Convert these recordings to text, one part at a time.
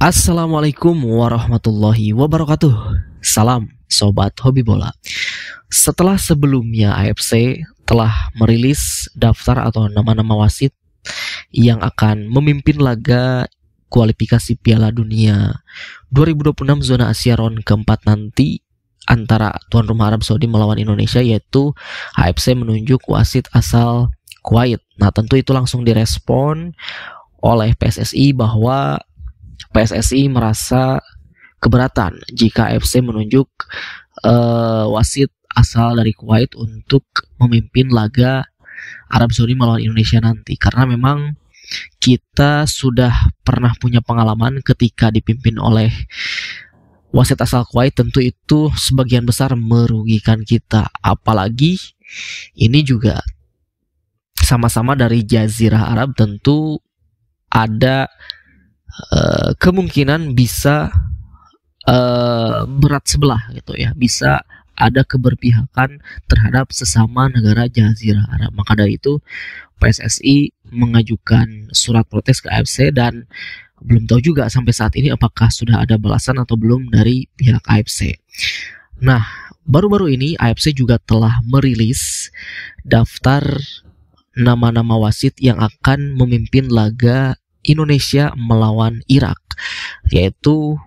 Assalamualaikum warahmatullahi wabarakatuh. Salam sobat hobi bola. Setelah sebelumnya AFC telah merilis daftar atau nama-nama wasit yang akan memimpin laga kualifikasi Piala Dunia 2026 zona Asia round keempat nanti antara tuan rumah Arab Saudi melawan Indonesia, yaitu AFC menunjuk wasit asal Kuwait. Nah, tentu itu langsung direspon oleh PSSI bahwa PSSI merasa keberatan jika AFC menunjuk wasit asal dari Kuwait untuk memimpin laga Arab Saudi melawan Indonesia nanti, karena memang kita sudah pernah punya pengalaman ketika dipimpin oleh wasit asal Kuwait. Tentu itu sebagian besar merugikan kita, apalagi ini juga sama-sama dari Jazirah Arab. Tentu ada kemungkinan bisa berat sebelah gitu ya, bisa ada keberpihakan terhadap sesama negara Jazirah Arab. Maka dari itu PSSI mengajukan surat protes ke AFC dan belum tahu juga sampai saat ini apakah sudah ada balasan atau belum dari pihak AFC. Nah, baru-baru ini AFC juga telah merilis daftar nama-nama wasit yang akan memimpin laga Indonesia melawan Irak, yaitu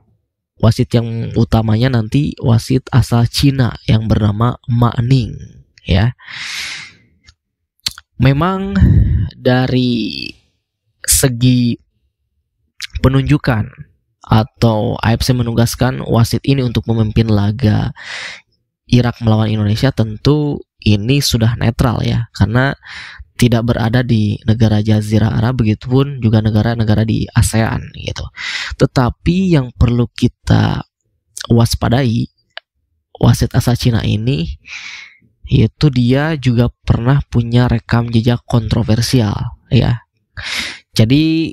wasit yang utamanya nanti wasit asal Cina yang bernama Ma Ning ya. Memang dari segi penunjukan atau AFC menugaskan wasit ini untuk memimpin laga Irak melawan Indonesia, tentu ini sudah netral ya, karena tidak berada di negara Jazirah Arab, begitupun juga negara-negara di ASEAN gitu. Tetapi yang perlu kita waspadai, wasit asal Cina ini, yaitu dia juga pernah punya rekam jejak kontroversial ya. Jadi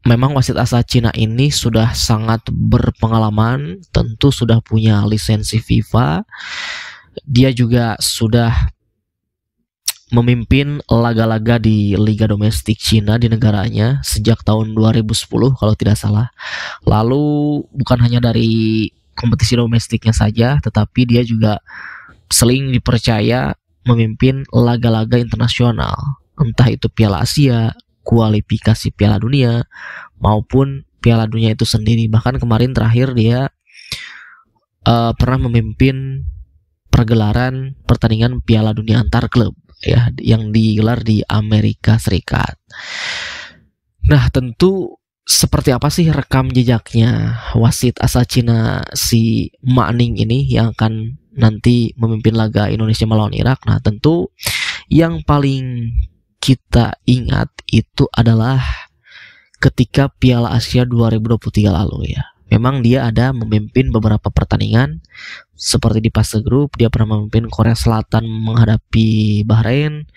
memang wasit asal Cina ini sudah sangat berpengalaman, tentu sudah punya lisensi FIFA. Dia juga sudah memimpin laga-laga di liga domestik Cina di negaranya sejak tahun 2010 kalau tidak salah. Lalu bukan hanya dari kompetisi domestiknya saja, tetapi dia juga sering dipercaya memimpin laga-laga internasional, entah itu Piala Asia, kualifikasi Piala Dunia, maupun Piala Dunia itu sendiri. Bahkan kemarin terakhir dia pernah memimpin pergelaran pertandingan Piala Dunia antar klub ya, yang digelar di Amerika Serikat. Nah, tentu seperti apa sih rekam jejaknya wasit asal Cina si Ma Ning ini yang akan nanti memimpin laga Indonesia melawan Irak? Nah, tentu yang paling kita ingat itu adalah ketika Piala Asia 2023 lalu ya. Memang dia ada memimpin beberapa pertandingan, seperti di fase grup dia pernah memimpin Korea Selatan menghadapi Bahrain.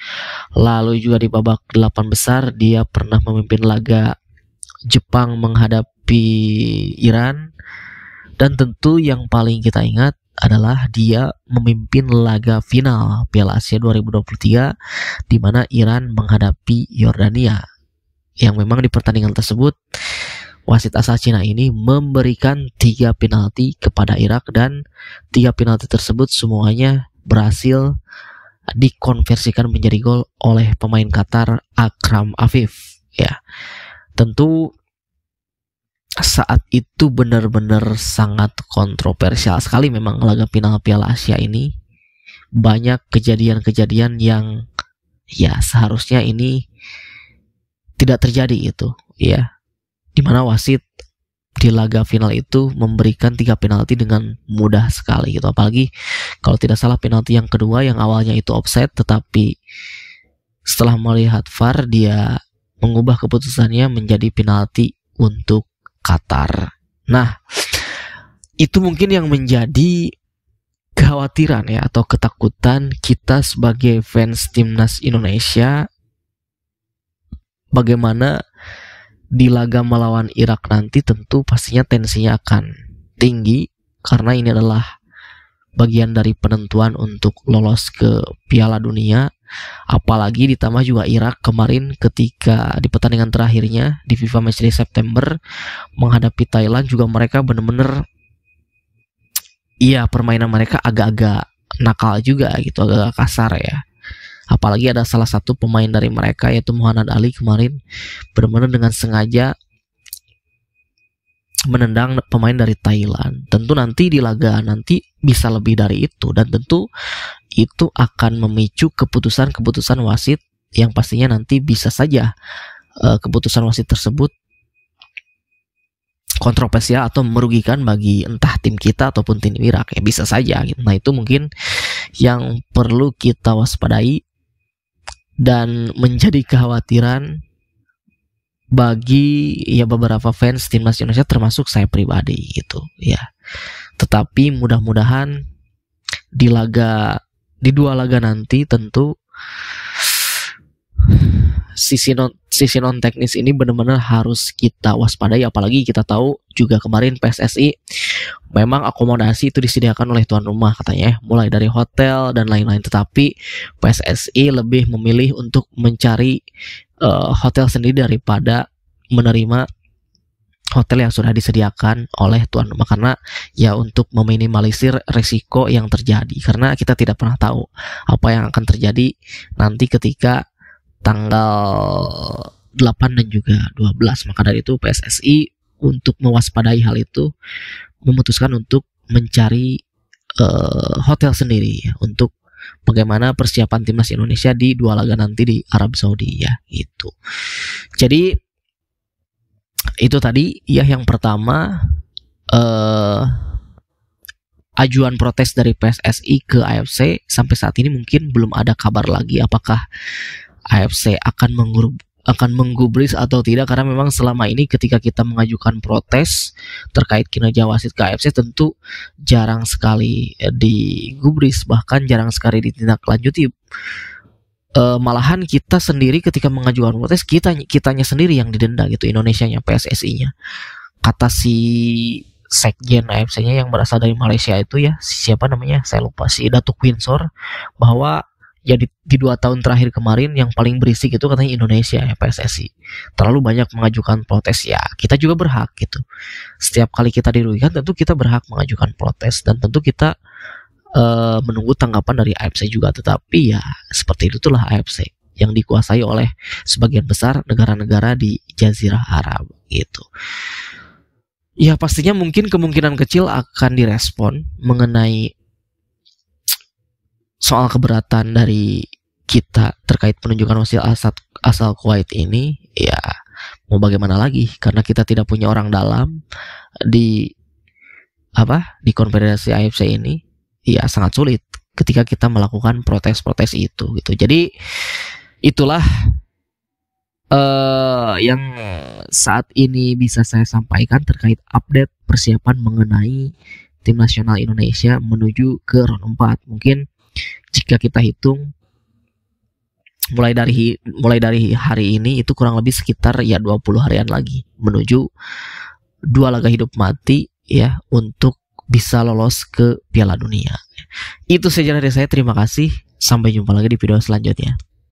Lalu juga di babak 8 besar dia pernah memimpin laga Jepang menghadapi Iran. Dan tentu yang paling kita ingat adalah dia memimpin laga final Piala Asia 2023 di mana Iran menghadapi Yordania, yang memang di pertandingan tersebut wasit asal Cina ini memberikan 3 penalti kepada Irak, dan 3 penalti tersebut semuanya berhasil dikonversikan menjadi gol oleh pemain Qatar Akram Afif ya. Tentu saat itu benar-benar sangat kontroversial sekali memang laga final Piala Asia ini. Banyak kejadian-kejadian yang ya seharusnya ini tidak terjadi itu ya, di mana wasit di laga final itu memberikan 3 penalti dengan mudah sekali gitu. Apalagi kalau tidak salah penalti yang kedua yang awalnya itu offside, tetapi setelah melihat VAR dia mengubah keputusannya menjadi penalti untuk Qatar. Nah, itu mungkin yang menjadi kekhawatiran ya, atau ketakutan kita sebagai fans timnas Indonesia, bagaimana di laga melawan Irak nanti. Tentu pastinya tensinya akan tinggi, karena ini adalah bagian dari penentuan untuk lolos ke Piala Dunia. Apalagi ditambah juga Irak kemarin ketika di pertandingan terakhirnya di FIFA Matchday September menghadapi Thailand juga mereka bener-bener, iya, permainan mereka agak-agak nakal juga gitu, agak kasar ya. Apalagi ada salah satu pemain dari mereka yaitu Muhammad Ali kemarin benar-benar dengan sengaja menendang pemain dari Thailand. Tentu nanti di laga nanti bisa lebih dari itu, dan tentu itu akan memicu keputusan-keputusan wasit yang pastinya nanti bisa saja keputusan wasit tersebut kontroversial atau merugikan bagi entah tim kita ataupun tim Irak, ya bisa saja gitu. Nah itu mungkin yang perlu kita waspadai dan menjadi kekhawatiran bagi ya beberapa fans timnas Indonesia termasuk saya pribadi gitu ya. Tetapi mudah-mudahan di dua laga nanti tentu sisi non teknis ini benar-benar harus kita waspadai. Apalagi kita tahu juga kemarin PSSI memang akomodasi itu disediakan oleh tuan rumah katanya, mulai dari hotel dan lain-lain, tetapi PSSI lebih memilih untuk mencari hotel sendiri daripada menerima hotel yang sudah disediakan oleh tuan rumah, karena ya untuk meminimalisir risiko yang terjadi, karena kita tidak pernah tahu apa yang akan terjadi nanti ketika tanggal 8 dan juga 12. Maka dari itu PSSI untuk mewaspadai hal itu memutuskan untuk mencari hotel sendiri ya, untuk bagaimana persiapan timnas Indonesia di dua laga nanti di Arab Saudi ya gitu. Jadi itu tadi ya yang pertama, ajuan protes dari PSSI ke AFC. Sampai saat ini mungkin belum ada kabar lagi apakah AFC akan menggubris atau tidak, karena memang selama ini ketika kita mengajukan protes terkait kinerja wasit ke AFC tentu jarang sekali digubris, bahkan jarang sekali ditindaklanjuti. Malahan kita sendiri ketika mengajukan protes kitanya sendiri yang didenda gitu, Indonesianya, PSSI-nya. Kata si sekjen AFC-nya yang berasal dari Malaysia itu ya, siapa namanya saya lupa, si Datuk Winsor, bahwa ya di 2 tahun terakhir kemarin yang paling berisik itu katanya Indonesia ya, PSSI terlalu banyak mengajukan protes. Ya kita juga berhak gitu, setiap kali kita dirugikan tentu kita berhak mengajukan protes, dan tentu kita menunggu tanggapan dari AFC juga. Tetapi ya seperti itulah AFC yang dikuasai oleh sebagian besar negara-negara di Jazirah Arab gitu. Ya pastinya mungkin kemungkinan kecil akan direspon mengenai soal keberatan dari kita terkait penunjukan wasit asal Kuwait ini. Ya mau bagaimana lagi, karena kita tidak punya orang dalam di konfederasi AFC ini. Ya sangat sulit ketika kita melakukan protes-protes itu gitu. Jadi itulah yang saat ini bisa saya sampaikan terkait update persiapan mengenai tim nasional Indonesia menuju ke round 4. Mungkin jika kita hitung mulai dari hari ini itu kurang lebih sekitar ya 20 harian lagi menuju 2 laga hidup mati ya untuk bisa lolos ke Piala Dunia. Itu saja dari saya, terima kasih. Sampai jumpa lagi di video selanjutnya.